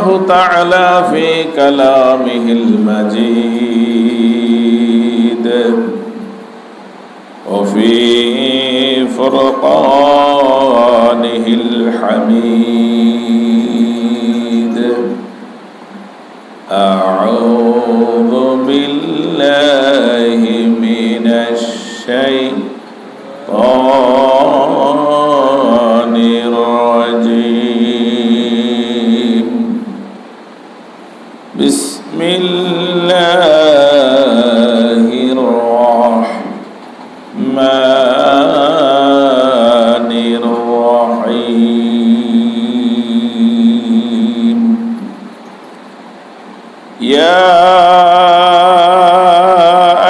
الله تعالى في كلامه المجيد وفي فرقانه الحميد. أعوذ بالله من الشيطان الرجيم. بسم الله الرحمن الرحيم. يا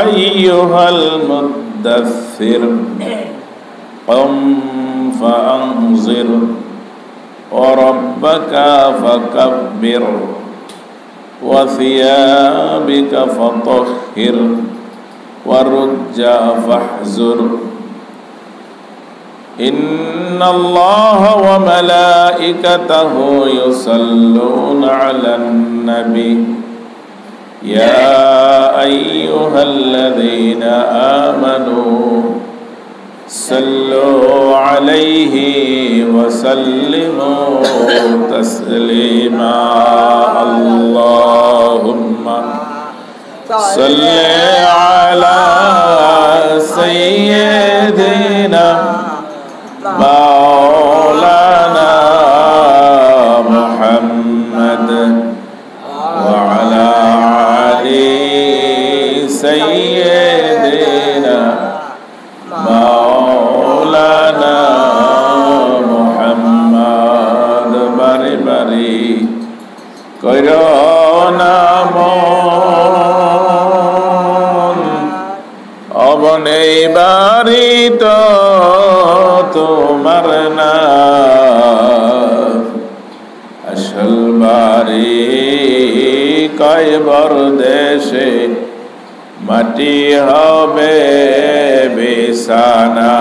أيها المدثر قم فأنذر وربك فكبر وثيابك فطهر والرجى فاحذر إن الله وملائكته يصلون على النبي يا أيها الذين آمنوا صلوا عليه وسلموا تسليما. اللهم صل على سيدنا مولانا محمد وعلى آل سيدنا مولانا محمد. বারে বারে করোনা অবনে বাড়ি তো তোমার না, আসল বাড়ি কয়বর দেশে মাটি হবে বিছানা।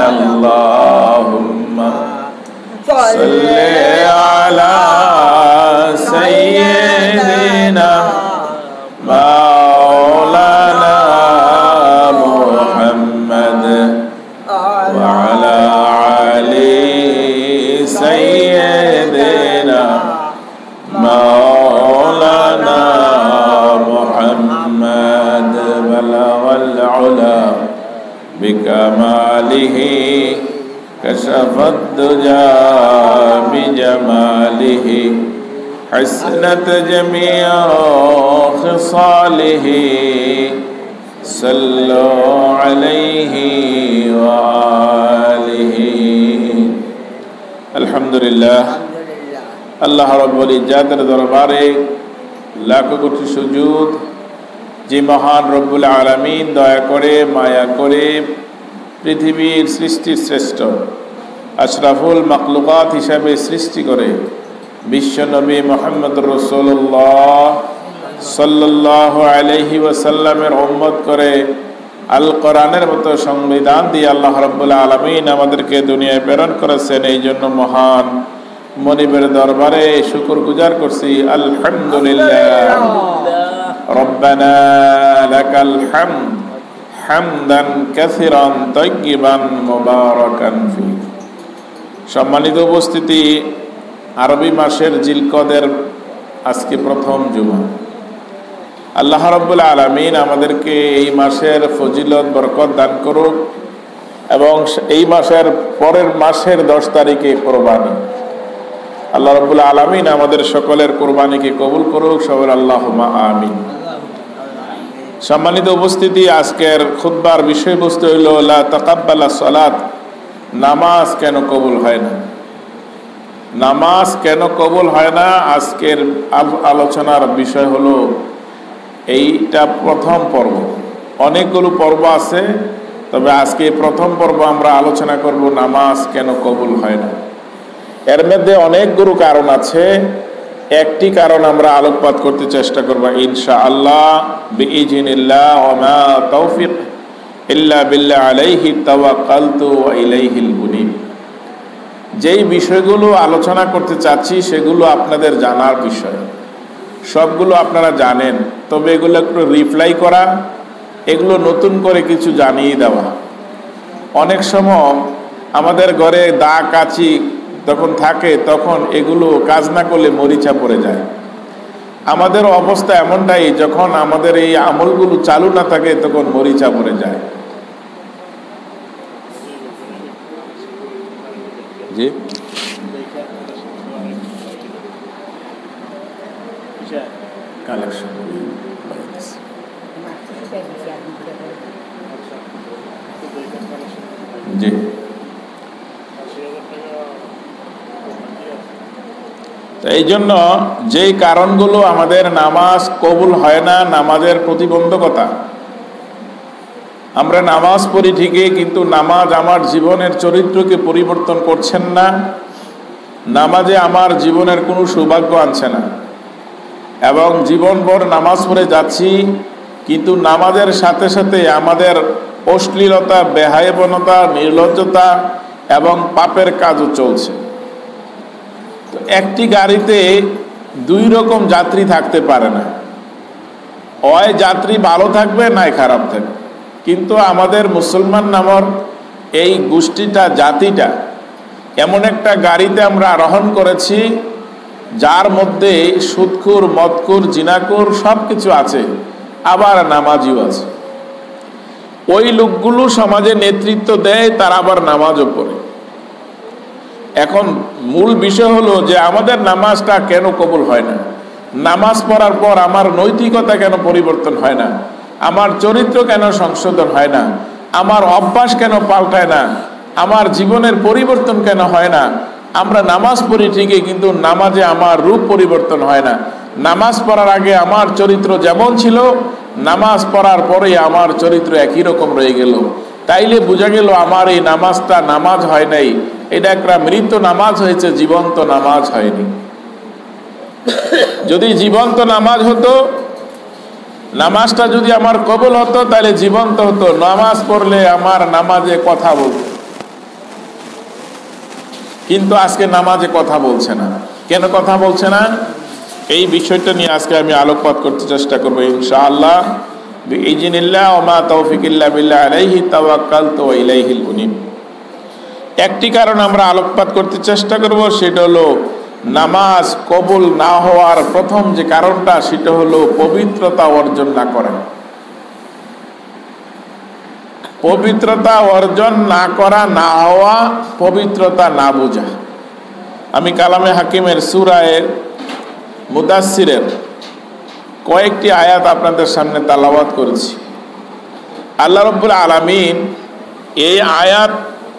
আল্লাহুম্মা সাল্লি আলা সাইয়্যিদিনা মাওলানা মুহাম্মদ ওয়া আলা আলি সাইয়্যিদিনা মাওলানা মুহাম্মদ। বালাগাল উলা বিকামালিহি كشفت الدجى بجماله حسنت جميع خصاله صلوا عليه وآله। আলহামদুলিল্লাহ, আল্লাহ রাব্বুল ইজ্জাতের দরবারে লাখো কোটি সুজুদ। যে মহান রব্বুল আলামিন দয়া করে মায়া করে পৃথিবীর সৃষ্টির শ্রেষ্ঠ আশরাফুল মাখলুকাত হিসাবে সৃষ্টি করে বিশ্ব নবী মুহাম্মদুর রাসূলুল্লাহ সাল্লাল্লাহু আলাইহি ওয়াসাল্লামের উম্মত করে আল কোরআনের মতো সংবিধান দিয়ে আল্লাহ রাব্বুল আলামিন আমাদেরকে দুনিয়ায় প্রেরণ করেছেন। এই জন্য মহান মনিবের দরবারে শুকরগুজার করছি। আলহামদুলিল্লাহ রব্বানা লাকাল হামদ হামদান কাসিরান তাইয়িবান মুবারাকান ফি। সম্মানিত উপস্থিতি, আরবি মাসের জিলকদের আজকে প্রথম জুমা। আল্লাহ রাব্বুল আলামিন আমাদেরকে এই মাসের ফজিলত বরকত দান করুক এবং এই মাসের পরের মাসের 10 তারিখে কোরবানি। আল্লাহ রাব্বুল আলামিন আমাদের সকলের কোরবানিকে কবুল করুক, সবার আল্লাহুম্মা আমিন। সম্মানিত উপস্থিতি, আজকের খুতবার বিষয়বস্তু হইল লা তাকাব্বালা সালাত, নামাজ কেন কবুল হয় না। নামাজ কেন কবুল হয় না, আজকের আলোচনার বিষয় হলো এইটা প্রথম পর্ব। অনেকগুলো পর্ব আছে, তবে আজকে প্রথম পর্ব আমরা আলোচনা করব নামাজ কেন কবুল হয় না। এর মধ্যে অনেকগুলো কারণ আছে, একটি কারণ আমরা আলোকপাত করতে চেষ্টা করব ইনশাআল্লাহ বিইজনিল্লাহ। ওয়া মা তৌফিক ইল্লা বিল্লাহ আলাইহি তাওয়াক্কালতু ওয়া ইলাইহিল মুনীব। যেই বিষয়গুলো আলোচনা করতে চাচ্ছি সেগুলো আপনাদের জানার বিষয়, সবগুলো আপনারা জানেন, তবে এগুলো একটু রিপ্লাই করা, এগুলো নতুন করে কিছু জানিয়ে দেওয়া। অনেক সময় আমাদের ঘরে দা কাচি তখন থাকে, তখন এগুলো কাজ না করলে মরিচা পড়ে যায়। আমাদের অবস্থা এমনটাই, যখন আমাদের এই আমলগুলো চালু না থাকে তখন মরিচা পড়ে যায়। জি, কালেকশন জি। এই জন্য যেই কারণগুলো আমাদের নামাজ কবুল হয় না, নামাজের প্রতিবন্ধকতা, আমরা নামাজ পড়ি ঠিকই, কিন্তু নামাজ আমার জীবনের চরিত্রকে পরিবর্তন করছেন না, নামাজে আমার জীবনের কোনো সৌভাগ্য আনছে না, এবং জীবনভর নামাজ পড়ে যাচ্ছি, কিন্তু নামাজের সাথে সাথে আমাদের অশ্লীলতা, বেহায়াপনতা, নির্লজ্জতা এবং পাপের কাজও চলছে। তো একটি গাড়িতে দুই রকম যাত্রী থাকতে পারে না, হয় যাত্রী ভালো থাকবে নাই খারাপ থাকবে। কিন্তু আমাদের মুসলমান নামক এই গোষ্ঠীটা, জাতিটা এমন একটা গাড়িতে আমরা আরোহণ করেছি যার মধ্যে সুদখোর, মদখোর, জিনাখোর সব কিছু আছে, আবার নামাজিও আছে। ওই লোকগুলো সমাজে নেতৃত্ব দেয়, তারা আবার নামাজও পড়ে। এখন মূল বিষয় হলো যে আমাদের নামাজটা কেন কবুল হয় না, নামাজ পড়ার পর আমার নৈতিকতা কেন পরিবর্তন হয় না, আমার চরিত্র কেন সংশোধন হয় না, আমার অভ্যাস কেন পাল্টায় না, আমার জীবনের পরিবর্তন কেন হয় না। আমরা নামাজ পড়ি ঠিকই, কিন্তু নামাজে আমার রূপ পরিবর্তন হয় না। নামাজ পড়ার আগে আমার চরিত্র যেমন ছিল, নামাজ পড়ার পরে আমার চরিত্র একই রকম রয়ে গেল। তাইলে বোঝা গেল আমার এই নামাজটা নামাজ হয় নাই, এটা একটা মৃত নামাজ হয়েছে, জীবন্ত নামাজ হয়নি। যদি জীবন্ত নামাজ হতো, নামাজটা যদি আমার কবুল হতো, তাহলে জীবন্ত হতো। নামাজ পড়লে আমার নামাজে কথা বলতো, কিন্তু আজকে নামাজে কথা বলছে না। কেন কথা বলছে না, এই বিষয়টা নিয়ে আজকে আমি আলোকপাত করতে চেষ্টা করবো ইনশাআল্লাহ বিইজনিল্লাহ। ওয়া মা তাওফিক ইল্লা বিল্লাহ, আলাইহি তাওয়াক্কালতু ওয়া ইলাইহিল উনীব। একটি কারণ আমরা আলোকপাত করতে চেষ্টা করব, সেটা হলো নামাজ কবুল না হওয়ার প্রথম যে কারণটা, সেটা হলো পবিত্রতা অর্জন না করা। পবিত্রতা অর্জন না করা, না হওয়া, পবিত্রতা না বোঝা। আমি কালামে হাকিমের সূরায়ে মুদাসসিরের কয়েকটি আয়াত আপনাদের সামনে তেলাওয়াত করেছি। আল্লাহ রাব্বুল আলামিন এই আয়াত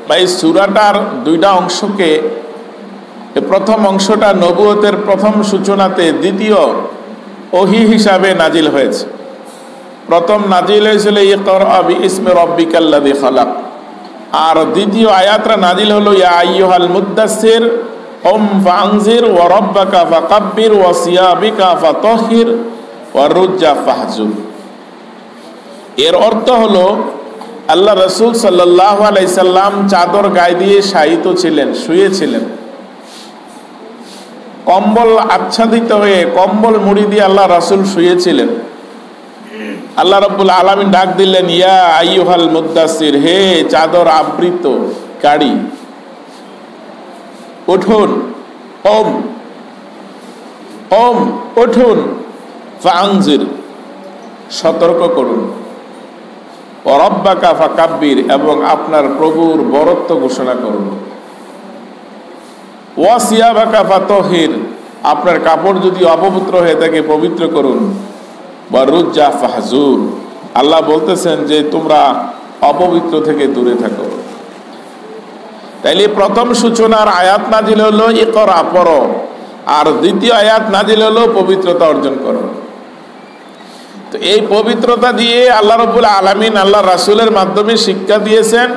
বা এই সূরাটার দুইটা অংশকে, প্রথম অংশটা নবুয়তের প্রথম সূচনাতে দ্বিতীয় ওহী হিসাবে নাজিল হয়েছে। প্রথম নাজিল হয়েছিল ইকরা বিইসমি রাব্বিকাল্লাযী খালাক, আর দ্বিতীয় আয়াতটা নাজিল হলো ইয়া আইয়ুহাল মুদ্দাসসির কুম ফাআনজির ওয়া রাব্বাকা ফাকাব্বির ওয়া সিয়াবিকা ফাতাহহির ওয়া রুজ্জা ফাহজুর। এর অর্থ হলো আল্লাহ রাসূল সাল্লাল্লাহু আলাইহি সাল্লাম চাদর গায়ে দিয়ে শায়িত ছিলেন, শুয়েছিলেন, কম্বল আচ্ছাদিত হয়ে, কম্বল মুড়ি দিয়ে আল্লাহ রাসূল শুয়েছিলেন। আল্লাহ রাব্বুল আলামিন ডাক দিলেন, ইয়া আইয়ুহাল মুদ্দাসসির, হে চাদর আবৃত কারি, উঠুন, ওম ওম উঠুন, ফাআনজির, সতর্ক করুন, ওয়া রাব্বাকা ফাকাব্বির, এবং আপনার প্রভুর বরত্ব ঘোষণা করুন, ওয়া সিয়াবাকা ফাতাহহির, আপনার কাপড় যদি অপবিত্র হয়ে থাকে পবিত্র করুন, ওয়া রুজ্জা ফাহজুর, আল্লাহ বলতেছেন যে তোমরা অপবিত্র থেকে দূরে থাকো। তাইলে প্রথম সূচনার আয়াত নাজিল হলো ইকরা, পড়ো, আর দ্বিতীয় আয়াত নাজিল হলো পবিত্রতা অর্জন করো। তো এই পবিত্রতা দিয়ে আল্লাহ রাব্বুল আলামিন আল্লাহ রাসূলের মাধ্যমে শিক্ষা দিয়েছেন,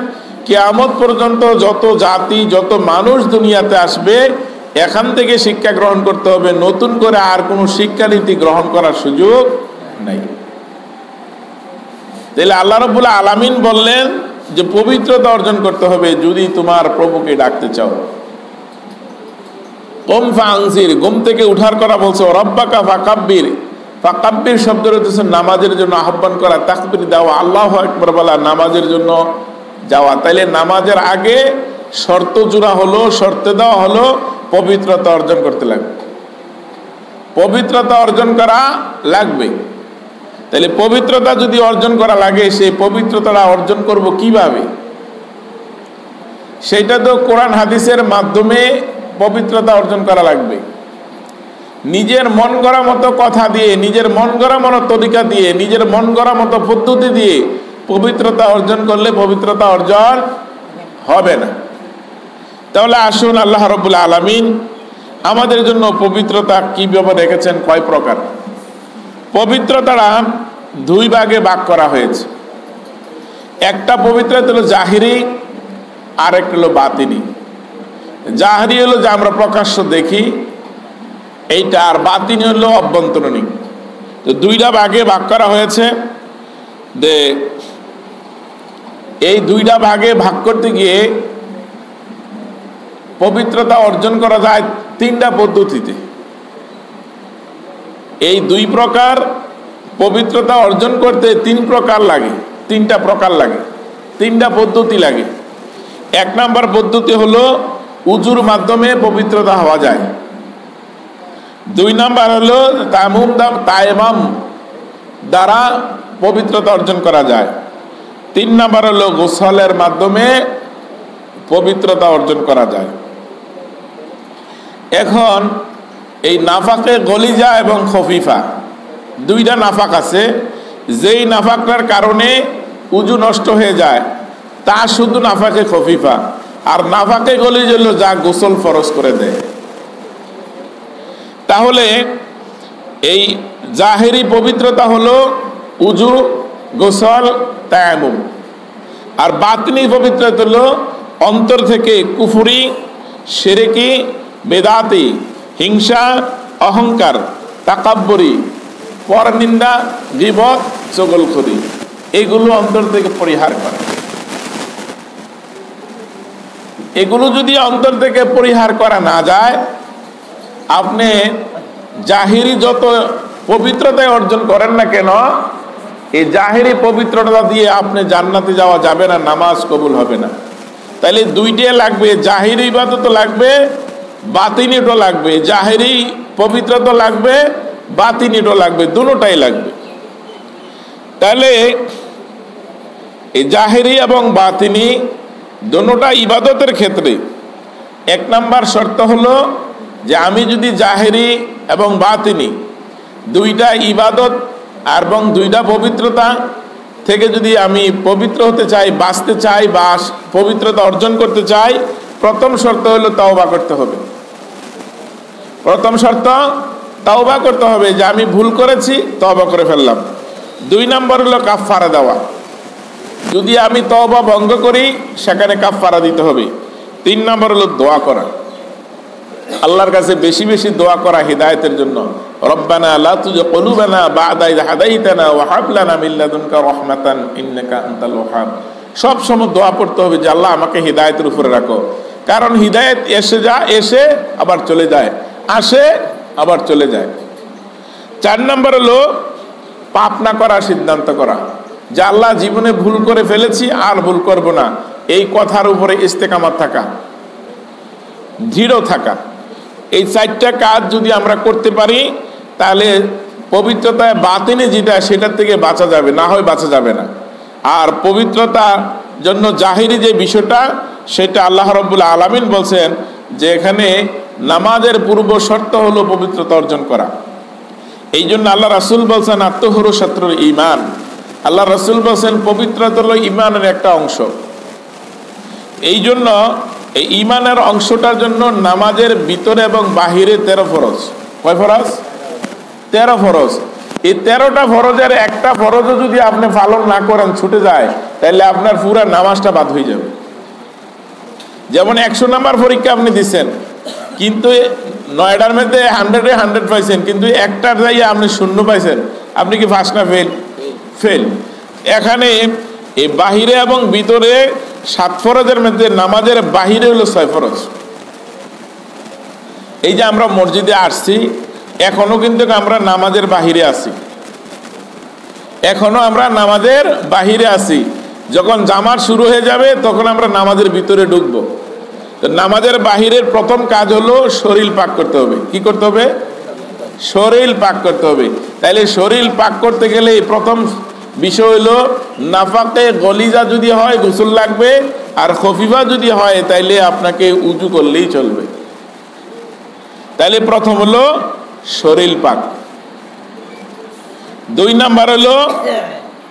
কিয়ামত পর্যন্ত যত জাতি, যত মানুষ দুনিয়াতে আসবে, এখান থেকে শিক্ষা গ্রহণ করতে হবে, নতুন করে আর কোনো শিক্ষানীতি গ্রহণ করার সুযোগ নাই। তাহলে আল্লাহ রাব্বুল আলামিন বললেন যে পবিত্রতা অর্জন করতে হবে যদি তোমার প্রভুকে ডাকতে চাও। কুম ফাআনজির, ঘুম থেকে উঠার করা বলছে, রব্বাকা ফাকাব্বির, ফাকাব্বির শব্দের হচ্ছে নামাজের জন্য আহ্বান করা, তাকবীর দেওয়া, আল্লাহু আকবার বলা, নামাজের জন্য যাওয়া। তাইলে নামাজের আগে শর্ত জোড়া হলো, শর্তে দেওয়া হলো পবিত্রতা অর্জন করতে লাগবে, পবিত্রতা অর্জন করা লাগবে। তাহলে পবিত্রতা যদি অর্জন করা লাগে, সেই পবিত্রতাটা অর্জন করব কিভাবে? সেটা তো কোরআন হাদিসের মাধ্যমে পবিত্রতা অর্জন করা লাগবে। নিজের মন গড়া মতো কথা দিয়ে, নিজের মন গড়া মতো তরিকা দিয়ে, নিজের মন গড়া মতো পদ্ধতি দিয়ে পবিত্রতা অর্জন করলে পবিত্রতা অর্জন হবে না। তাহলে আসুন, আল্লাহ রাব্বুল আলামিন আমাদের জন্য পবিত্রতা কিভাবে রেখেছেন, কয় প্রকার। পবিত্রতাটা দুই ভাগে ভাগ করা হয়েছে। একটা পবিত্রতা হলো জাহিরি, আর একটা হলো বাতিনি। জাহিরি হলো যে আমরা প্রকাশ্য দেখি এইটা, আর বাতিনি হলো অভ্যন্তরীণ। তো দুইটা ভাগে ভাগ করা হয়েছে। যে এই দুইটা ভাগে ভাগ করতে গিয়ে পবিত্রতা অর্জন করা যায় তিনটা পদ্ধতিতে। এই দুই প্রকার পবিত্রতা অর্জন করতে তিন প্রকার লাগে, তিনটা প্রকার লাগে, তিনটা পদ্ধতি লাগে। এক নাম্বার পদ্ধতি হলো উজুর মাধ্যমে পবিত্রতা হওয়া যায়। দুই নাম্বার হলো তায়াম্মুম দ্বারা পবিত্রতা অর্জন করা যায়। তিন নাম্বার হলো গোসলের মাধ্যমে পবিত্রতা অর্জন করা যায়। এখন এই নাফাকে গলিজা এবং খফিফা, দুইটা নাফাক আছে। যেই নাফাকটার কারণে উজু নষ্ট হয়ে যায় তা শুধু নাফাকে খফিফা, আর নাফাকে গলিজা হলো যা গোসল ফরজ করে দেয়। তাহলে এই জাহেরি পবিত্রতা হলো উজু, গোসল, তায়াম্মুম। আর বাতিনি পবিত্রতা হলো অন্তর থেকে কুফরি, শিরকি, বেদাতি, হিংসা, অহংকার, তাকাব্বুরি, পরনিন্দা, গীবত, চগলখড়ি, এগুলো অন্তর থেকে পরিহার করে। এগুলো যদি অন্তর থেকে পরিহার করা না যায়, আপনি জাহিরি যত পবিত্রতায় অর্জন করেন না কেন, এই জাহিরি পবিত্রতা দিয়ে আপনি জান্নাতে যাওয়া যাবে না, নামাজ কবুল হবে না। তাহলে দুইটাই লাগবে, জাহিরি ইবাদত লাগবে, বাতিনিও লাগবে। জাহিরি পবিত্রতা লাগবে, বাতিনিও লাগবে, দুটোটাই লাগবে। তাহলে এই জাহিরি এবং বাতিনি দুটোটা ইবাদতের ক্ষেত্রে এক নাম্বার শর্ত হলো যে আমি যদি জাহিরি এবং বাতিনি দুইটা ইবাদত এবং দুইটা পবিত্রতা থেকে যদি আমি পবিত্র হতে চাই, বাঁচতে চাই, বা পবিত্রতা অর্জন করতে চাই, প্রথম শর্ত হলো তাওবা করতে হবে। প্রথম শর্ত তাওবা করতে হবে, যে আমি ভুল করেছি, তওবা করে ফেললাম। দুই নম্বর হলো কাফফারা দেওয়া, যদি আমি তওবা ভঙ্গ করি সেখানে কাফফারা দিতে হবে। তিন নম্বর হলো দোয়া করা, আল্লাহর কাছে বেশি বেশি দোয়া করা হিদায়াতের জন্য। রব্বানা লা তুযিগ কুলুবানা বা'দা ইয হাদাইতানা ওয়া হাব লানা মিন লাদুনকা রাহমাতান ইন্নাকা আনতাল ওয়াহ্হাব। সব সময় দোয়া পড়তে হবে যে আল্লাহ আমাকে হিদায়াতের উপরে রাখো, কারণ হিদায়াত এসে আবার চলে যায়, আসে আবার চলে যায়। চার নম্বর হলো পাপ না করার সিদ্ধান্ত করা, যে আল্লাহ জীবনে ভুল করে ফেলেছি, আর ভুল করব না, এই কথার উপরে ইস্তেকামাত থাকা, দৃঢ় থাকা। এই চারটা কাজ যদি আমরা করতে পারি তাহলে পবিত্রতায় বাতিনি যেটা সেটার থেকে বাঁচা যাবে, না হয় বাঁচা যাবে না। আর পবিত্রতার জন্য জাহিরি যে বিষয়টা, সেটা আল্লাহ রাব্বুল আলামিন বলছেন যে এখানে নামাজের পূর্ব শর্ত হলো পবিত্রতা অর্জন করা। এই জন্য আল্লাহ রাসূল বলছেন আত্মহুরু শাত্রুল ঈমান। আল্লাহ রাসূল বলছেন পবিত্রতা হলো ঈমানের একটা অংশ। এই জন্য এই ঈমানের অংশটার জন্য নামাজের ভিতরে এবং বাহিরে 13 ফরজ। কয় ফরজ? 13 ফরজ। এই 13টা ফরজের একটা ফরজও যদি আপনি পালন না করেন, ছুটে যায়, তাহলে আপনার পুরো নামাজটা বাদ হয়ে যাবে। যেমন 100 নাম্বার পরীক্ষা আপনি দিচ্ছেন, কিন্তু 9টার মধ্যে 100-এ 100 পাইছেন, কিন্তু একটার যাইয়ে আপনি 0 পাইছেন, আপনি কি পাস না ফেল? ফেল। এখানে এই বাহিরে এবং ভিতরে 7 ফরজের মধ্যে নামাজের বাহিরে হলো 6 ফরজ। এই যে আমরা মসজিদে আসছি, এখনো কিন্তু আমরা নামাজের বাহিরে আছি, এখনো আমরা নামাজের বাহিরে আছি। যখন জামাত শুরু হয়ে যাবে তখন আমরা নামাজের ভিতরে ঢুকবো। তো নামাজের বাহিরের প্রথম কাজ হলো শরীর পাক করতে হবে। কি করতে হবে? শরীর পাক করতে হবে। তাইলে শরীর পাক করতে গেলে প্রথম বিষয় হলো নাফাকে গলিজা যদি হয় গোসল লাগবে, আর খফিফা যদি হয় তাইলে আপনাকে উজু করলেই চলবে। তাইলে প্রথম হলো শরীর পাক। 2 নাম্বার হলো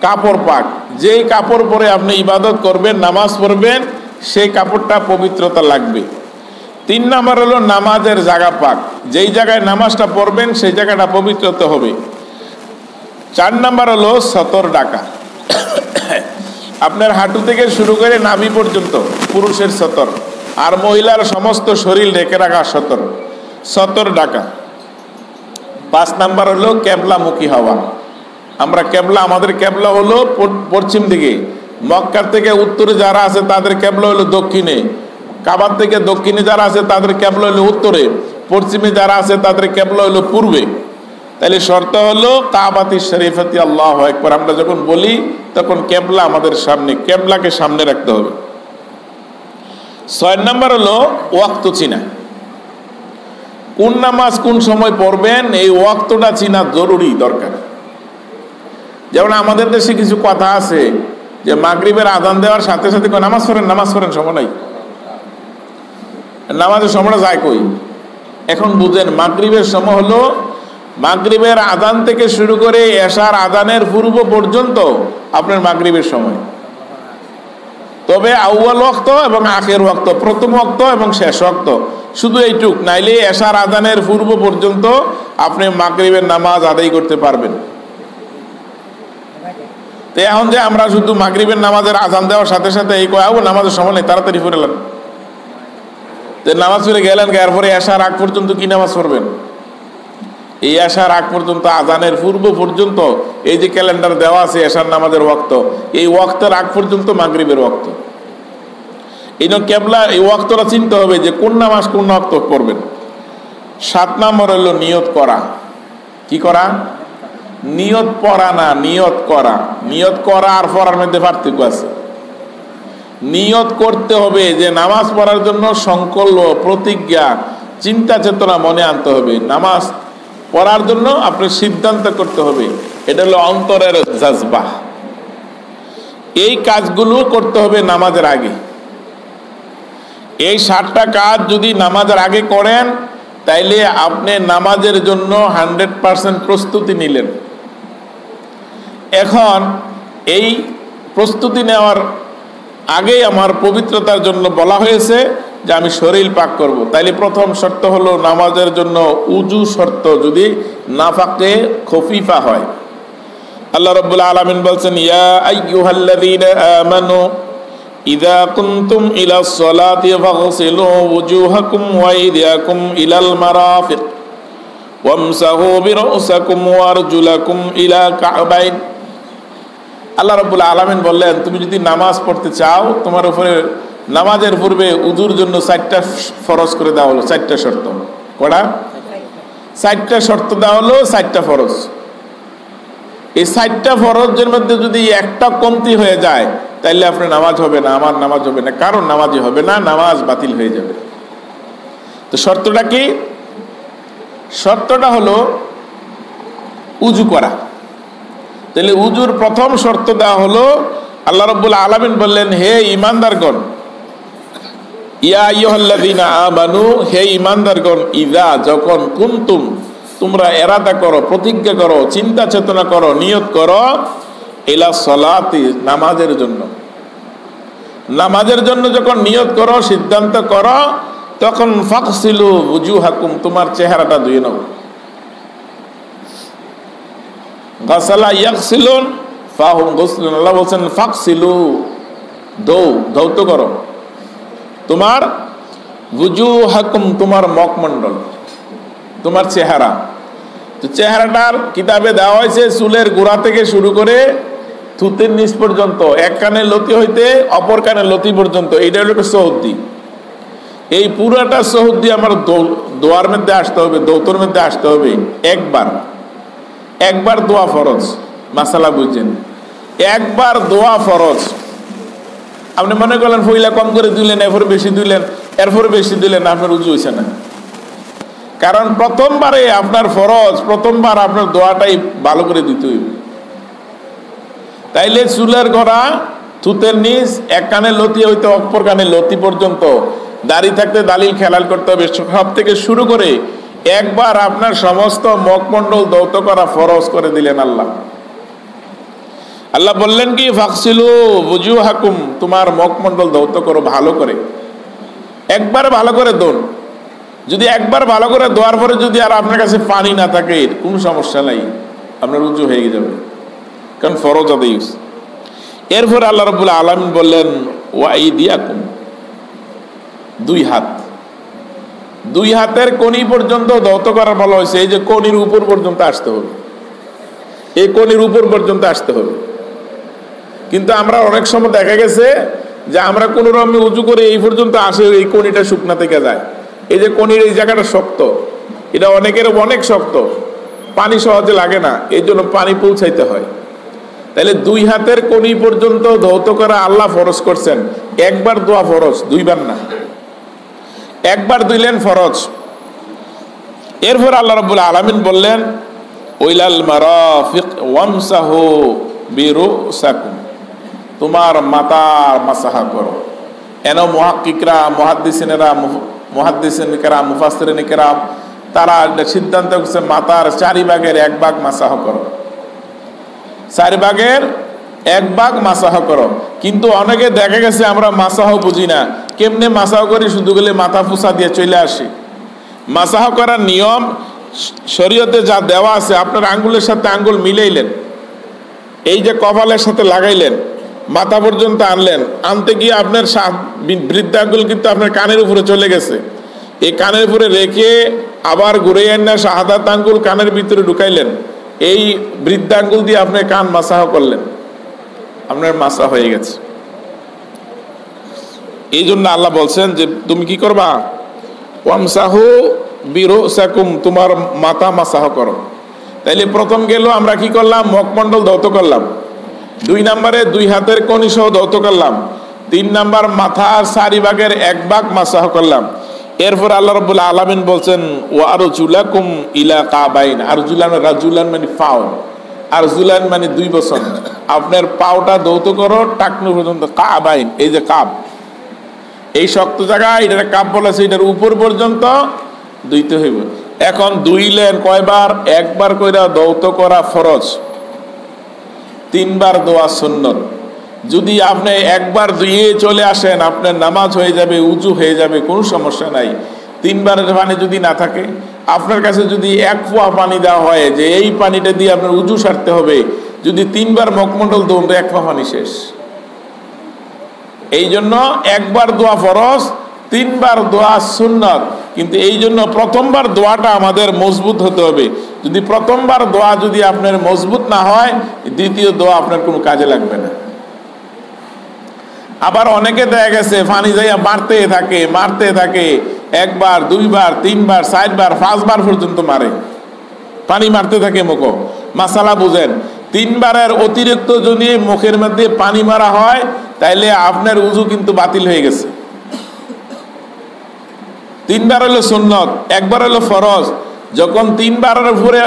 কাপড় পাক। যেই কাপড় পরে আপনি ইবাদত করবেন, নামাজ পড়বেন, সেই কাপড়টা পবিত্রতা লাগবে। 3 নাম্বার হলো নামাজের জায়গা পাক। যেই জায়গায় নামাজটা পড়বেন সেই জায়গাটা পবিত্রতা হবে। 4 নাম্বার হলো সতর ডাকা। আপনার হাঁটু থেকে শুরু করে নাভি পর্যন্ত পুরুষের সতর, আর মহিলার সমস্ত শরীর ঢেকে রাখা সতর ডাকা। 5 নাম্বার হলো কেবলামুখী হওয়া। আমরা কেবলা, আমাদের কেবলা হলো পশ্চিম দিকে। মক্কার থেকে উত্তরে যারা আছে তাদের কেবলা হলো দক্ষিণে, কাবার থেকে দক্ষিণে যারা আছে তাদের কেবলা হলো উত্তরে, পশ্চিমে যারা আছে তাদের কেবলা হলো পূর্বে। তাহলে শর্ত হলো কাবাতি শরীফাতি আল্লাহু আকবার। আমরা যখন বলি তখন কেবলা আমাদের সামনে, কেবলাকে সামনে রাখতে হবে। 6 নাম্বার হলো ওয়াক্ত চিনা। কোন নামাজ কোন সময় পড়বেন এই ওয়াক্তটা চিনা জরুরি, দরকার। যেমন আমাদের দেশে কিছু কথা আছে যে মাগরিবের আযান দেওয়ার সাথে সাথে নামাজ পড়েন, সময় নাই। নামাজের সময়টা যায় কই? এখন বুঝেন, মাগরিবের সময় হলো মাগরিবের আযান থেকে শুরু করে এশার আযানের পূর্ব পর্যন্ত আপনার মাগরিবের সময়। তবে আউয়াল ওয়াক্ত এবং আখির ওয়াক্ত, প্রথম ওয়াক্ত এবং শেষ ওয়াক্ত, শুধু এইটুক। নাইলে এশার আযানের পূর্ব পর্যন্ত আপনি মাগরিবের নামাজ আদায় করতে পারবেন। তো এখন যে আমরা শুধু মাগরিবের নামাজের আযান দেওয়ার সাথে সাথে এই কয় নামাজের সময় নেই, তাড়াতাড়ি পড়লেন, তো নামাজ পড়ে গেলেন, এরপরে এশার আগ পর্যন্ত কি নামাজ পড়বেন? এই এশার আগ পর্যন্ত, আযানের পূর্ব পর্যন্ত এই যে ক্যালেন্ডার দেওয়া আছে এশার নামাজের ওয়াক্ত, এই ওয়াক্তের আগ পর্যন্ত মাগরিবের ওয়াক্ত। এই জন্য কেবলা এই ওয়াক্তটা চিনতে হবে যে কোন নামাজ কোন ওয়াক্ত পড়বেন। 7 নম্বর হলো নিয়ত করা। কি করা? নিয়ত পড়া না, নিয়ত করা। নিয়ত করা আর পড়ার মধ্যে পার্থক্য আছে। নিয়ত করতে হবে যে নামাজ পড়ার জন্য সংকল্প, প্রতিজ্ঞা, চিন্তা চেতনা মনে আনতে হবে। নামাজ পড়ার জন্য আপনার সিদ্ধান্ত করতে হবে, এটা হলো অন্তরের জাজবা। এই কাজগুলো করতে হবে নামাজের আগে। এই 7টা কাজ যদি নামাজের আগে করেন তাইলে আপনি নামাজের জন্য 100% প্রস্তুতি নিলেন। এখন এই প্রস্তুতি নেওয়ার আগে আমার পবিত্রতার জন্য বলা হয়েছে যে আমি শরীর পাক করব। তাইলে প্রথম শর্ত হলো নামাজের জন্য উজু শর্ত, যদি নাফাকে খফিফা হয়। আল্লাহ রাব্বুল আলামিন বলছেন, ইয়া আইয়ুহাল্লাযীনা আমানু ইযা কুনতুম ইলাস সালাতি ফাগসিলু ওয়ুজুহাকুম ওয়া আইদিয়াকুম ইলাল মারাফিক ওয়ামসাহু বিরুসাকুম ওয়া আরজুলাকুম ইলা কা'বাইন। আল্লাহ রাব্বুল আলামিন বললেন, তুমি যদি নামাজ পড়তে চাও, তোমার উপরে নামাজের পূর্বে উযুর জন্য 4টা ফরজ করে দেওয়া হলো। 4টা শর্ত। কটা? 4টা শর্ত দেওয়া হলো, 4টা ফরজ। এই 4টা ফরজের মধ্যে যদি একটা কমতি হয়ে যায় তাইলে আপনার নামাজ হবে না, আমার নামাজ হবে না, কারণ নামাজই হবে না, নামাজ বাতিল হয়ে যাবে। তো শর্তটা কি? শর্তটা হলো উজু করা। তাহলে উজুর প্রথম শর্ত দেওয়া হলো, আল্লাহ রাব্বুল আলামিন বললেন, হে ঈমানদারগণ, ইয়া আইয়ুহাল্লাযীনা আমানু, হে ঈমানদারগণ, ইযা, যখন, কুনতুম, তোমরা এরাদা করো, প্রতিজ্ঞা করো, চিন্তা চেতনা করো, নিয়ত করো, ইলা সালাতি, নামাজের জন্য। নামাজের জন্য যখন নিয়ত করো, সিদ্ধান্ত করো, তখন ফাগসিলু ওয়ুজুহাকুম, তোমার চেহারাটা ধুয়ে নাও। গাসালা ইয়াগসিলুন ফাহুম গুসলুন। আল্লাহ বলছেন ফাগসিলু, ধৌত করো তোমার ওয়ুজুহাকুম, তোমার মুখমণ্ডল, তোমার চেহারা। তো চেহারাটার কিতাবে দেওয়া হয়েছে চুলের গোড়া থেকে শুরু করে থুতের নিচ পর্যন্ত, এক কানের লতি হইতে অপর কানের লতি পর্যন্ত, এইটা হলো সহদ্দি। এই পুরাটা সহদ্দি আমার দোয়ার মধ্যে আসতে হবে, দৌতর মধ্যে আসতে হবে একবার দোয়া ফরজ। মাসালা বুঝছেন? একবার দোয়া ফরজ। আপনি মনে করলেন ফইলা কম করে দিলেন, এরপরে বেশি দিলেন, এরপরে বেশি দিলেন, আপনার উজু হয়েছে না। কারণ প্রথমবারে আপনার ফরজ, প্রথমবার আপনার দোয়াটাই ভালো করে দিতে হইবে। তাইলে চুলের গড়া, থুতের নিচ, এক কানে লতি হইতে অপর কানে লতি পর্যন্ত, দাড়ি থাকতে দালিল খেলাল করতে হবে। সব থেকে শুরু করে একবার আপনার সমস্ত মুখমণ্ডল ধৌত করা ফরজ করে দিলেন আল্লাহ। আল্লাহ বললেন কি, ফাকসিলু বুজুহাকুম, তোমার মুখমণ্ডল ধৌত করো ভালো করে। একবার ভালো করে দোন। যদি একবার ভালো করে দোয়ার পরে যদি আর আপনার কাছে পানি না থাকে, কোনো সমস্যা নাই, আপনার উজু হয়ে যাবে, কারণ ফরজ আদায়। এরপরে আল্লাহ রাব্বুল আলামিন বললেন ওয়াইদিয়াকুম, দুই হাতের কনি পর্যন্ত ধৌত করার বলা হয়েছে। এই যে কনির উপর পর্যন্ত আসতে হবে, এই কনির উপর পর্যন্ত আসতে হবে। কিন্তু আমরা অনেক সময় দেখা গেছে যে আমরা কোন রকমে উজু করে এই পর্যন্ত আসে, এই কনিটা শুকনা থেকে যায়। এই যে কনির এই জায়গাটা শক্ত, এটা অনেকের অনেক শক্ত, পানি সহজে লাগে না, এই জন্য পানি পৌঁছাইতে হয়। তাহলে দুই হাতের কনি পর্যন্ত ধৌত করা আল্লাহ ফরজ করছেন। একবার দোয়া ফরজ, দুইবার না, একবার দিলেন ফরজ। এরপর আল্লাহ রাব্বুল আলামিন বললেন ওইলাল মারাফিক ওয়ামসাহু বিরুসাকুম, তোমার মাথার মাসাহা করো। এন মুহাক্কিকরা, মুহাদ্দিসিন কেরাম, মুফাসসিরিন কেরাম, তারা সিদ্ধান্ত করছে মাথার 4 ভাগের 1 ভাগ মাসাহ করো, 4 ভাগের 1 ভাগ মাসাহ করো। কিন্তু অনেকে দেখা গেছে আমরা মাসাহ বুঝি না, কেমনে মাসাহ করি, শুধু গেলে মাথা ফুসা দিয়ে চলে আসি। মাসাহ করার নিয়ম শরীয়তে যা দেওয়া আছে, আপনার আঙ্গুলের সাথে আঙ্গুল মিলাইলেন, এই যে কপালের সাথে লাগাইলেন, মাথা পর্যন্ত আনলেন, আনতে গিয়ে আপনার বৃদ্ধাঙ্গুল কিন্তু আপনার কানের উপরে চলে গেছে, এই কানের উপরে রেখে আবার ঘুরে না শাহাদাত আঙ্গুল কানের ভিতরে ঢুকাইলেন, এই বৃদ্ধাঙ্গুল দিয়ে আপনি কান মাসাহ করলেন, আপনার মাসা হয়ে গেছে। এই জন্য আল্লাহ বলছেন যে তুমি কি করবা, ওয়ামসাহু বিরুসাকুম, তোমার মাথা মাসাহ করো। তাইলে প্রথম গেল আমরা কি করলাম, মুখমণ্ডল ধৌত করলাম। 2 নম্বরে 2 হাতের কনি সহ ধৌত করলাম। 3 নম্বর মাথার 4 ভাগের 1 ভাগ মাসাহ করলাম। এরপর আল্লাহ রাব্বুল আলামিন বলছেন ওয়ারজুলাকুম ইলা কাবাইন, আরজুলান, রাজুলান মানে পাও, আরজুলান মানে 2 বছর। আপনার পাওটা ধৌত করো টাকনু পর্যন্ত, কাবাইন, এই যে কাব, এই শক্ত জায়গা, এটার কাব বলেছে, এটার উপর পর্যন্ত ধুইতে হইব। এখন ধুইলেন কয়বার, একবার কইরা ধৌত করা ফরজ, 3 বার দোয়া সুন্নত। যদি আপনি একবার ধুয়ে চলে আসেন, আপনার নামাজ হয়ে যাবে, উজু হয়ে যাবে, কোনো সমস্যা নাই। 3 বারের পানি যদি না থাকে, আপনার কাছে যদি 1 পোয়া পানি দেওয়া হয় যে এই পানিটা দিয়ে আপনার উজু সারতে হবে, যদি 3 বার মুখমণ্ডল ধোন তো 1 পোয়া পানি শেষ। এই জন্য একবার দোয়া ফরজ, 3 বার দোয়া সুন্নত। কিন্তু এই জন্য প্রথমবার দোয়াটা আমাদের মজবুত হতে হবে। যদি প্রথমবার দোয়া যদি আপনার মজবুত না হয়, দ্বিতীয় দোয়া আপনার কোনো কাজে লাগবে না। আবার অনেকে দেখা গেছে পানি যাইয়া মারতে থাকে 1 বার 2 বার 3 বার 4 বার 5 বার পর্যন্ত মারে, পানি মারতে থাকে মুখো। মাসালা বুঝেন, 3 বারের অতিরিক্ত যদি মুখের মধ্যে পানি মারা হয়, তাইলে আপনার উজু কিন্তু বাতিল হয়ে গেছে। 3 বার হলো সুন্নত, 1 বার হলো ফরজ। যখন 3 বারের উপরে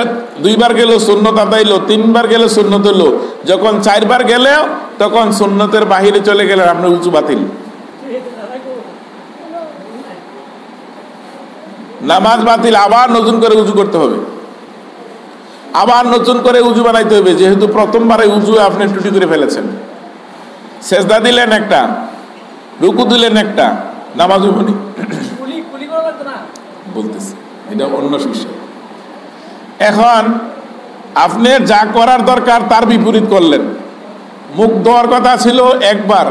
2 বার গেল সুন্নত আদাইলো, 3 বার গেলে সুন্নত হলো। যখন 4 বার গেলে তখন সুন্নতের বাহিরে চলে গেলে আপনার উজু বাতিল, নামাজ বাতিল। আবার নতুন করে উজু করতে হবে, আবার নতুন করে উজু বানাইতে হবে, যেহেতু প্রথমবারে উজু আপনি টুটি করে ফেলেছেন। সেজদা দিলেন একটা, রুকু দিলেন একটা, নামাজ হইবনি বলতেছে, এটা অন্য বিষয়। এখন আপনি যা করার দরকার তার বিপরীত করলেন। মুখ ধোয়ার কথা ছিল 1 বার,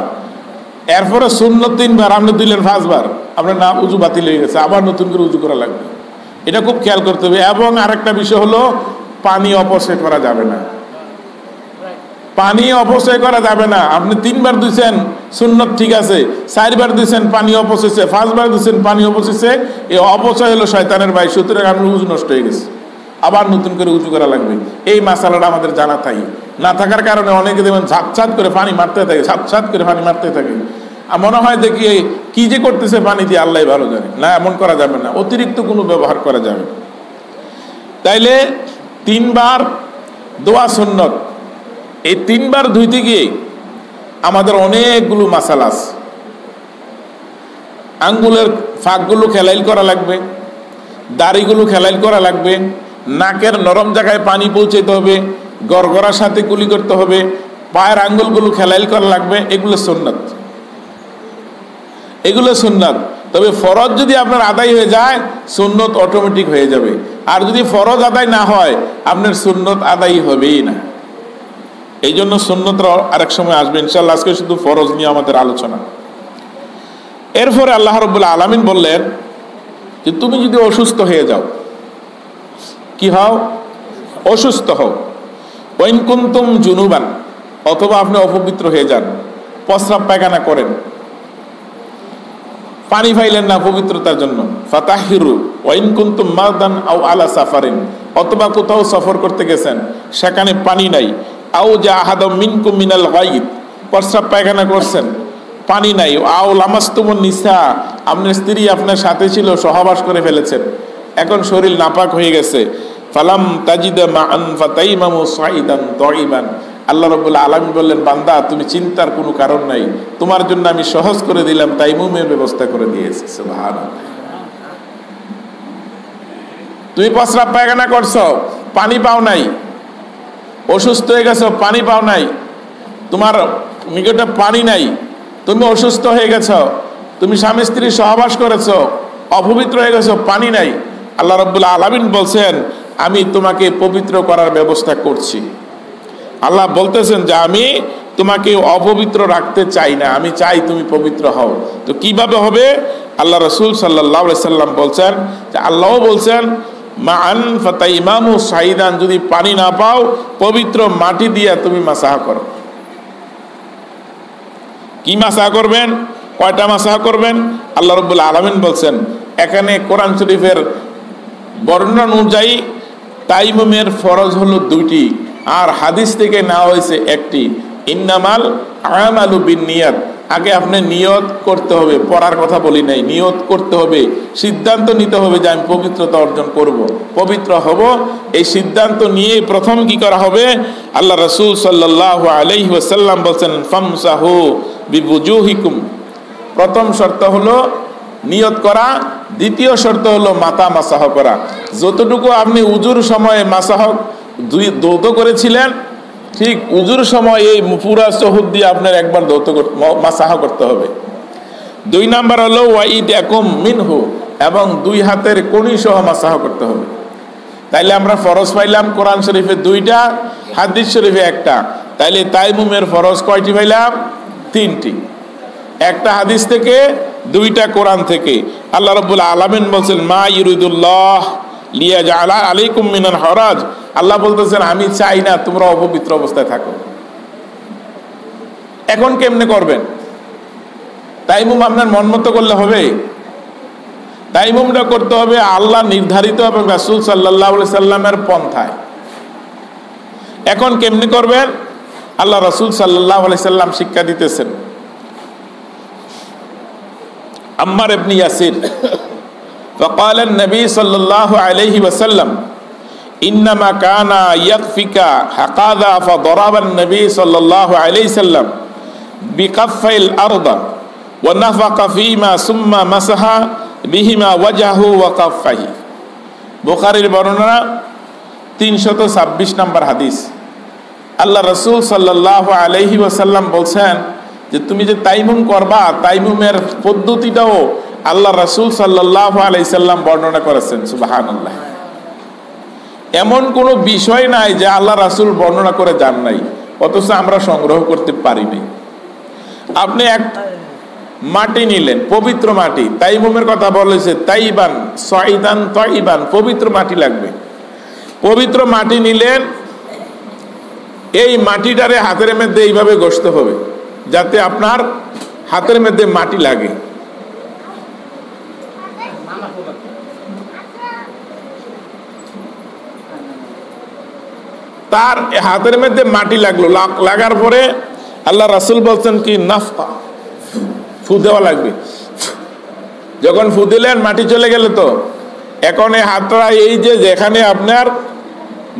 এরপরে সুন্নত 3 বার, আপনি দিলেন 5 বার, আপনার না উজু বাতিল হয়ে গেছে, আবার নতুন করে উজু করা লাগবে। এটা খুব খেয়াল করতে হবে। এবং আরেকটা বিষয় হলো, পানি অপচয় করা যাবে না। পানি অপচয় করা যাবে না। আপনি 3 বার দিচ্ছেন সুন্নত ঠিক আছে, 4 বার দিচ্ছেন পানি অপচয়ছে, 5 বার দিচ্ছেন পানি অপচয়ছে, এই অপচয় হলো শয়তানের ভাই। সুতরাং আপনার উজু নষ্ট হয়ে গেছে, আবার নতুন করে উজু করা লাগবে। এই মাসালাটা আমাদের জানা থাকে না, থাকার কারণে অনেকে দেখবেন ছাপ করে পানি মারতে থাকে, ছাপ করে পানি মারতে থাকে। মনে হয় দেখি কি যে করতেছে পানি দিয়ে, আল্লাহ ভালো জানে। না, এমন করা যাবে না, অতিরিক্ত কোনো ব্যবহার করা যাবে। তাইলে 3 বার দোয়া সুন্নত। এই 3 বার ধুইতে গিয়ে আমাদের অনেকগুলো মাসালা আছে। আঙ্গুলের ফাঁকগুলো খেলাইল করা লাগবে, দাড়িগুলো খেলাইল করা লাগবে, নাকের নরম জায়গায় পানি পৌঁছাতে হবে, গড়গড়ার সাথে কুলি করতে হবে, পায়ের আঙ্গুলগুলো খেলাইল করা লাগবে। এগুলো সুন্নাত, এগুলো সুন্নাত। তবে ফরজ যদি আপনার আদায় হয়ে যায়, সুন্নত অটোমেটিক হয়ে যাবে। আর যদি ফরজ আদায় না হয়, আপনার সুন্নত আদায় হবেই না। এই জন্য সুন্নত আরেক সময় আসবে ইনশাআল্লাহ। আজকে শুধু ফরজ নিয়ে আমাদের আলোচনা। এরপরে আল্লাহ রাব্বুল আলামিন বললেন যে তুমি যদি অসুস্থ হয়ে যাও, কি হও? অসুস্থ হও। ওয়াইন কুনতুম জুনুবান, অথবা আপনি অপবিত্র হয়ে যান, প্রস্রাব পায়খানা করেন, পানি পাইলেন না পবিত্রতার জন্য, ফাতাহিরু। ওয়াইন কুনতুম মারদান আও আলা সাফারিন, অথবা কোথাও সফর করতে গেছেন, সেখানে পানি নাই, আও জা আহাদাম মিনকুম মিনাল গায়ব, প্রস্রাব পায়খানা করছেন, পানি নাই, আও লামাস্তুমুন নিসা, আপনার স্ত্রী আপনার সাথে ছিল, সহবাস করে ফেলেছেন, এখন শরীর নাপাক হয়ে গেছে, ফালাম তাজিদা মাআন ফাতাইমামু সাইদান তাইবান। আল্লাহ রাব্বুল আলামিন বললেন, বান্দা তুমি চিন্তার কোনো কারণ নাই, তোমার জন্য আমি সহজ করে দিলাম, তাইমুমের ব্যবস্থা করে দিয়েছি। সুবহানাল্লাহ। তুমি প্রস্রাব পায়খানা করছো, পানি পাও নাই, অসুস্থ হয়ে গেছো, পানি পাও নাই, তোমার নিকটে পানি নাই, তুমি অসুস্থ হয়ে গেছো, তুমি স্বামী স্ত্রী সহবাস করেছো, অপবিত্র হয়ে গেছো, পানি নাই। আল্লাহ রাব্বুল আলামিন বলছেন, আমি তোমাকে পবিত্র করার ব্যবস্থা করছি। আল্লাহ বলতেছেন যে আমি তোমাকে অপবিত্র রাখতে চাই না, আমি চাই তুমি পবিত্র হও। তো কিভাবে হবে? আল্লাহ রাসূল সাল্লাল্লাহু আলাইহি সাল্লাম বলছেন যে আল্লাহও বলছেন মান ফাতাইমামু সাইদান, যদি পানি না পাও পবিত্র মাটি দিয়ে তুমি মাসাহ করো। কি মাসাহ করবেন? কয়টা মাসাহ করবেন? আল্লাহ রাব্বুল আলামিন বলছেন, এখানে কোরআন শরীফের বর্ণনা অনুযায়ী তাইমুমের ফরজ হলো 2টি, আর হাদিস থেকে নেওয়া হয়েছে 1টি। ইন্নামাল আমালু বিন্নিয়াত, আগে আপনি নিয়ত করতে হবে, পড়ার কথা বলি নাই, নিয়ত করতে হবে, সিদ্ধান্ত নিতে হবে যে আমি পবিত্রতা অর্জন করব, পবিত্র হব। এই সিদ্ধান্ত নিয়ে প্রথম কি করা হবে? আল্লাহ রাসূল সাল্লাল্লাহু আলাইহি ওয়াসাল্লাম বলেন, ফামসাহু বিবুজুহিকুম। প্রথম শর্ত হলো নিয়ত করা, দ্বিতীয় শর্ত হলো মাথা মাসাহ করা। যতটুকু আপনি উজুর সময় মাসাহ দৌত করেছিলেন, ঠিক উজুর সময় এই পুরা চহুদ দিয়ে আপনার একবার দৌত মাসাহ করতে হবে। 2 নাম্বার হলো ওয়াইদাকুম মিনহু, এবং 2 হাতের কনি সহ মাসাহ করতে হবে। তাইলে আমরা ফরজ পাইলাম কোরআন শরীফে 2টা, হাদিস শরীফে 1টা। তাইলে তাইমুমের ফরজ কয়টি পাইলাম? 3টি। 1টা হাদিস থেকে, 2টা কোরআন থেকে। আল্লাহ রাব্বুল আলামিন বলেন, মা ইউরিদুল্লাহ লিয়াজআলা আলাইকুম মিনাল হারাজ। আল্লাহ বলতেছেন, আমি চাই না তোমরা অপবিত্র অবস্থায় থাকো। এখন কেমনে করবেন? তাইমুম আপনার মন মতো করলে হবে? তাইমুমটা করতে হবে আল্লাহ নির্ধারিত এবং রাসূল সাল্লাল্লাহু আলাইহি সাল্লামের পন্থায়। এখন কেমনে করবেন? আল্লাহ রাসূল সাল্লাল্লাহু আলাইহি সাল্লাম শিক্ষা দিতেছেন। আম্মার ইবনে ইয়াসির فقال النبي صلى الله عليه وسلم إنما كان يكفيك هكذا فضرب النبي صلى الله عليه وسلم بكفي الأرض ونفق فيما ثم مسح بهما وجهه وكفيه। বুখারীর বর্ণনা 326 নম্বর হাদিস। আল্লাহ রাসূল সাল্লাল্লাহু আলাইহি ওয়াসাল্লাম বলছেন যে তুমি যে তাইমুম করবা, তাইমুমের পদ্ধতিটাও আল্লাহ রাসূল সাল্লাল্লাহু আলাইহি সাল্লাম বর্ণনা করেছেন। সুবহানাল্লাহ। এমন কোনো বিষয় নাই যে আল্লাহ রাসূল বর্ণনা করে যান নাই, অথচ আমরা সংগ্রহ করতে পারি নাই। আপনি এক মাটি নিলেন, পবিত্র মাটি, তাইমুমের কথা বলেছে তাইবান সাইদান তাইবান, পবিত্র মাটি লাগবে। পবিত্র মাটি নিলেন, এই মাটিটারে হাতের মধ্যে এইভাবে ঘষতে হবে যাতে আপনার হাতের মধ্যে মাটি লাগে। তার হাতের মধ্যে মাটি লাগলো, লাগার পরে আল্লাহ রাসূল বলছেন কি নাফা, ফু দেওয়া লাগবে। যখন ফু দিলেন মাটি চলে গেল, তো এখন এই হাতটা এই যে যেখানে আপনার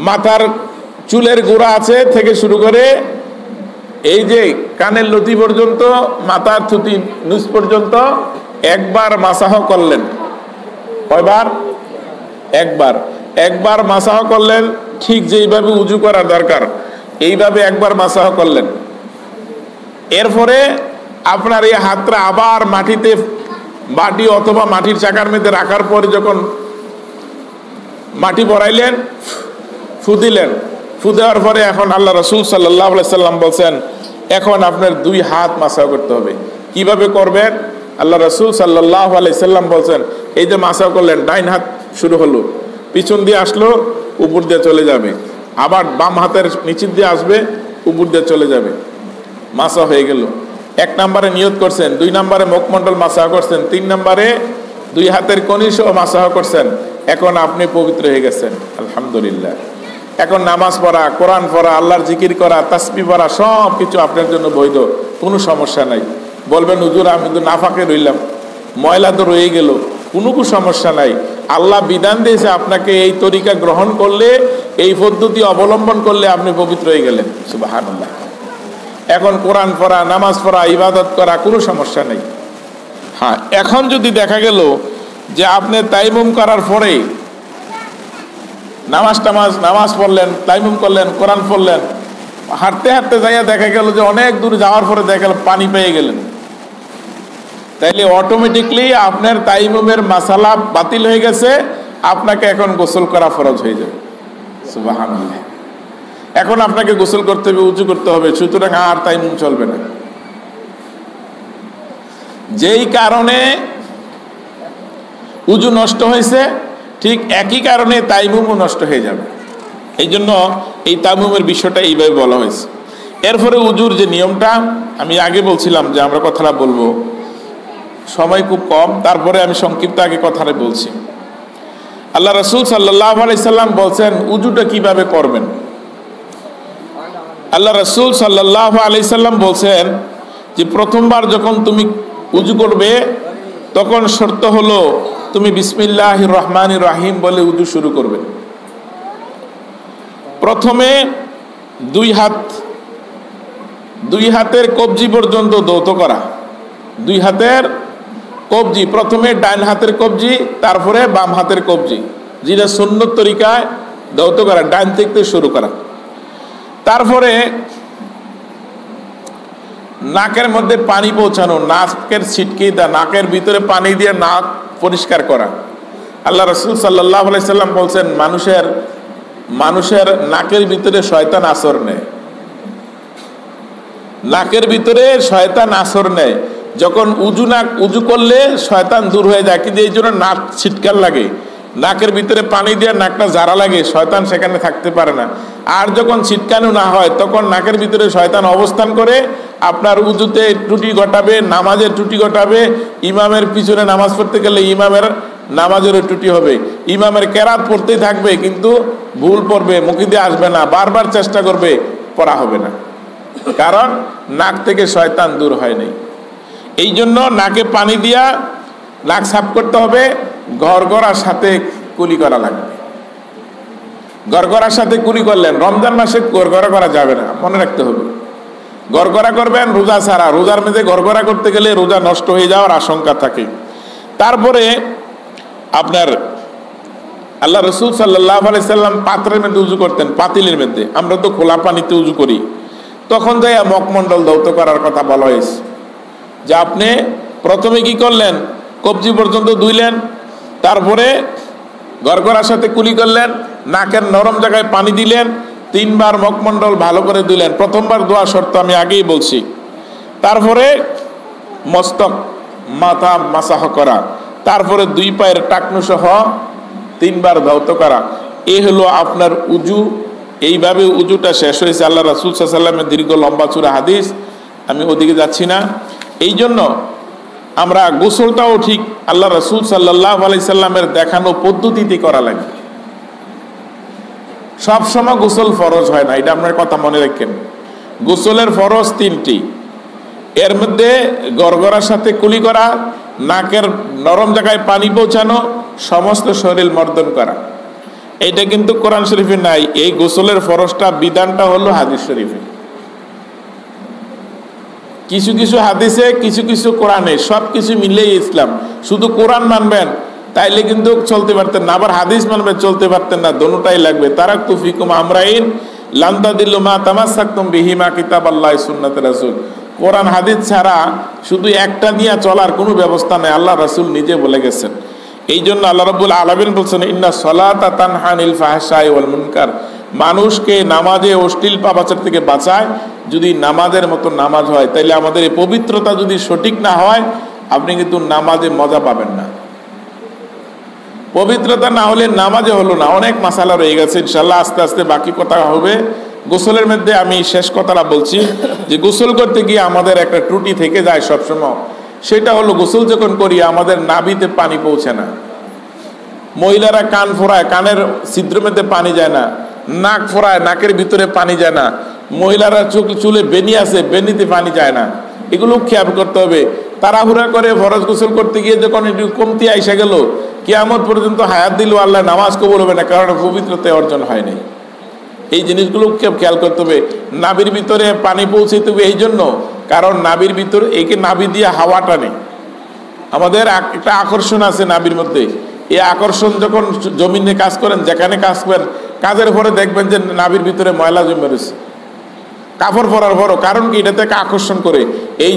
মাথার চুলের গোড়া আছে থেকে শুরু করে এই যে কানের লতি পর্যন্ত, মাথার থুতি নুজ পর্যন্ত একবার মাসাহ করলেন। কয়বার? একবার। একবার মাসাহ করলেন, ঠিক যেইভাবে উজু করার দরকার এইভাবে একবার মাসাহ করলেন। এরপরে আপনার এই হাতটা আবার মাটিতে, বাটি অথবা মাটির চাকার মধ্যে রাখার পরে যখন মাটি ভরাইলেন, ফু দিলেন। ফু দেওয়ার পরে এখন আল্লাহ রাসূল সাল্লাল্লাহু আলাইহি সাল্লাম বলছেন এখন আপনার দুই হাত মাসাহ করতে হবে। কিভাবে করবেন? আল্লাহ রাসূল সাল্লাল্লাহু আলাইহি সাল্লাম বলছেন এই যে মাসাহ করলেন, ডাইন হাত শুরু হলো, পিছন দিয়ে আসলো, উপর দিয়ে চলে যাবে, আবার বাম হাতের নিচে দিয়ে আসবে, উপর দিয়ে চলে যাবে, মাসাহ হয়ে গেল। এক নম্বরে নিয়ত করছেন, 2 নম্বরে মুখমণ্ডল মাসাহ করছেন, 3 নম্বরে 2 হাতের কনিষ্ঠ মাসাহ করছেন। এখন আপনি পবিত্র হয়ে গেছেন, আলহামদুলিল্লাহ। এখন নামাজ পড়া, কোরআন পড়া, আল্লাহর জিকির করা, তাসবিহ পড়া সব কিছু আপনার জন্য বৈধ, কোনো সমস্যা নাই। বলবেন হুজুর আমি তো নাফাকে রইলাম, ময়লা তো রয়ে গেল, কোনো সমস্যা নাই। আল্লাহ বিধান দিয়েছে আপনাকে এই তরিকা গ্রহণ করলে, এই পদ্ধতি অবলম্বন করলে আপনি পবিত্র হয়ে গেলেন, সুবহানাল্লাহ। এখন কোরআন পড়া, নামাজ পড়া, ইবাদত করা কোনো সমস্যা নেই। হ্যাঁ, এখন যদি দেখা গেল যে আপনি তাইমুম করার পরে নামাজ পড়লেন, তাইমুম করলেন, কোরআন পড়লেন, হাঁটতে হাঁটতে যাইয়া দেখা গেল যে অনেক দূর যাওয়ার পরে দেখা গেল পানি পেয়ে গেলেন, তাইলে অটোমেটিকলি আপনার তাইমুমের মাসালা বাতিল হয়ে গেছে, আপনাকে এখন গোসল করা ফরজ হয়ে যাবে, সুবহানাল্লাহ। এখন আপনাকে গোসল করতে হবে, উজু করতে হবে, সুতরাং আর তাইমুম চলবে না। যেই কারণে উজু নষ্ট হয়েছে, ঠিক একই কারণে তাইমুমও নষ্ট হয়ে যাবে। এই জন্য এই তাইমুমের বিষয়টা এইভাবে বলা হয়েছে। এরপরে উজুর যে নিয়মটা আমি আগে বলছিলাম যে আমরা কথাটা বলবো, সময় খুব কম, তারপরে আমি সংক্ষিপ্ত আগে কথাটা বলছি। আল্লাহ রাসূল সাল্লাল্লাহু আলাইহি সাল্লাম বলছেন উজুটা কিভাবে করবেন। আল্লাহ রাসূল সাল্লাল্লাহু আলাইহি সাল্লাম বলছেন যে প্রথমবার যখন তুমি উজু করবে তখন শর্ত হলো তুমি বিসমিল্লাহির রহমানির রহিম বলে উজু শুরু করবে। প্রথমে দুই হাতের কবজি পর্যন্ত ধৌত করা, 2 হাতের কবজি, প্রথমে ডান হাতের কবজি, তারপরে বাম হাতের কবজি, যেটা সুন্নত তরিকায় ধৌত করা, ডান থেকে শুরু করা। তারপরে নাকের মধ্যে পানি পৌঁছানো, নাকের ছিটকে দেওয়া, নাকের ভিতরে পানি দিয়ে নাক পরিষ্কার করা। আল্লাহ রাসূল সাল্লাল্লাহু আলাইহি সাল্লাম বলছেন মানুষের নাকের ভিতরে শয়তান আছর নেয়, নাকের ভিতরে শয়তান আছর নেয়। যখন উজু করলে শয়তান দূর হয়ে যায়, কিন্তু এই জন্য নাক ছিটকার লাগে, নাকের ভিতরে পানি দিয়ে নাকটা জারা লাগে, শয়তান সেখানে থাকতে পারে না। আর যখন ছিটকানো না হয় তখন নাকের ভিতরে শয়তান অবস্থান করে আপনার উজুতে ত্রুটি ঘটাবে, নামাজের ত্রুটি ঘটাবে। ইমামের পিছনে নামাজ পড়তে গেলে ইমামের নামাজেরও ত্রুটি হবে, ইমামের কেরাত পড়তেই থাকবে কিন্তু ভুল পড়বে, মুখে দিয়ে আসবে না, বারবার চেষ্টা করবে, পড়া হবে না, কারণ নাক থেকে শয়তান দূর হয় নাই। এই জন্য নাকে পানি দিয়া নাক সাফ করতে হবে, গড়গড়ার সাথে কুলি করা লাগবে। গড়গড়ার সাথে কুলি করলেন, রমজান মাসে গড়গড়া করা যাবে না, মনে রাখতে হবে। গড়গড়া করবেন রোজা ছাড়া, রোজার মধ্যে গড়গড়া করতে গেলে রোজা নষ্ট হয়ে যাওয়ার আশঙ্কা থাকে। তারপরে আপনার আল্লাহ রাসূল সাল্লাল্লাহু আলাইহি সাল্লাম পাত্রের মধ্যে উজু করতেন, পাতিলের মধ্যে। আমরা তো খোলা পানিতে উজু করি, তখন যাই মুখমণ্ডল ধৌত করার কথা বলা হয়েছে। যে আপনি প্রথমে কি করলেন, কবজি পর্যন্ত ধুইলেন, তারপরে গড়গড়ার সাথে কুলি করলেন, নাকের নরম জায়গায় পানি দিলেন, 3 বার মুখমণ্ডল ভালো করে দিলেন। প্রথমবার দোয়া শর্ত আমি আগেই বলছি। তারপরে মস্তক, মাথা মাসাহ করা, তারপরে 2 পায়ের টাকনু সহ 3 বার ধৌত করা। এই হলো আপনার উজু, এইভাবে উজুটা শেষ হয়েছে। আল্লাহ রাসূল সাল্লাল্লাহু আলাইহি ওয়াসাল্লামের দীর্ঘ লম্বা চূড়া হাদিস, আমি ওদিকে যাচ্ছি না। এই জন্য আমরা গোসলটাও ঠিক আল্লাহ রাসূল সাল্লাল্লাহু আলাইহি সাল্লামের দেখানো পদ্ধতিতে করা লাগে। সব সময় গোসল ফরজ হয় না, এটা আপনার কথা মনে রাখেন। গোসলের ফরজ 3টি, এর মধ্যে গড়গড়ার সাথে কুলি করা, নাকের নরম জায়গায় পানি পৌঁছানো, সমস্ত শরীর মর্দন করা। এইটা কিন্তু কোরআন শরীফে নাই। এই গোসলের ফরজটা বিধানটা হলো হাদিস শরীফে, কিছু কিছু হাদিসে, কিছু কিছু কোরআনে, সব কিছু মিলেই ইসলাম। শুধু কোরআন মানবেন তাইলে কিন্তু চলতে পারতেন না, আবার হাদিস মানবেন চলতে পারতেন না, দোনোটাই লাগবে। তারাকতু ফিকুম আমরাইন লান তাদিল্লু মা তামাসসাকতুম বিহিমা কিতাবাল্লাহি সুন্নাতে রাসূল। কোরআন হাদিস ছাড়া শুধু একটা নিয়ে চলার কোনো ব্যবস্থা নেই, আল্লাহ রাসূল নিজে বলে গেছেন। এই জন্য আল্লাহ রাব্বুল আলামিন বলছেন, ইন্না সলাতা তানহা আনিল ফাহশাই ওয়াল মুনকার। মানুষকে নামাজে অশ্লীল পাপাচার থেকে বাঁচায় যদি নামাজের মতো নামাজ হয়। তাইলে আমাদের এই পবিত্রতা যদি সঠিক না হয়, আপনি কিন্তু নামাজে মজা পাবেন না। পবিত্রতা না হলে নামাজে হলো না। অনেক মাসালা রয়ে গেছে, ইনশাল্লাহ আস্তে আস্তে বাকি কথা হবে। গোসলের মধ্যে আমি শেষ কথাটা বলছি যে গোসল করতে গিয়ে আমাদের একটা ত্রুটি থেকে যায় সবসময়, সেটা হলো গোসল যখন করি আমাদের নাভিতে পানি পৌঁছে না। মহিলারা কান ফোড়ায়, কানের ছিদ্রের মধ্যে পানি যায় না। নাক ফোড়ায়, নাকের ভিতরে পানি যায় না। মহিলারা চুলে বেনি আছে, বেনিতে পানি যায় না। এগুলো খেয়াল করতে হবে। তাড়াহুড়া করে ফরজ গোসল করতে গিয়ে যখন একটু কমতি আইসা গেল, কিয়ামত পর্যন্ত হায়াত দিল আল্লাহ নামাজ কবুল হবে না, কারণ পবিত্রতা অর্জন হয়নি। এই জিনিসগুলো খেয়াল করতে হবে। নাভির ভিতরে পানি পৌঁছাইতে হবে এই জন্য, কারণ নাভির ভিতরে একে নাভি দিয়ে হাওয়া টানে। আমাদের একটা আকর্ষণ আছে নাভির মধ্যে। এই আকর্ষণ যখন জমিনে কাজ করেন, যেখানে কাজ করেন, কাজের পরে দেখবেন যে নাভির ভিতরে ময়লা জমে রয়েছে কাপড় পরার পরও। কারণ কি? এটা থেকে আকর্ষণ করে। এই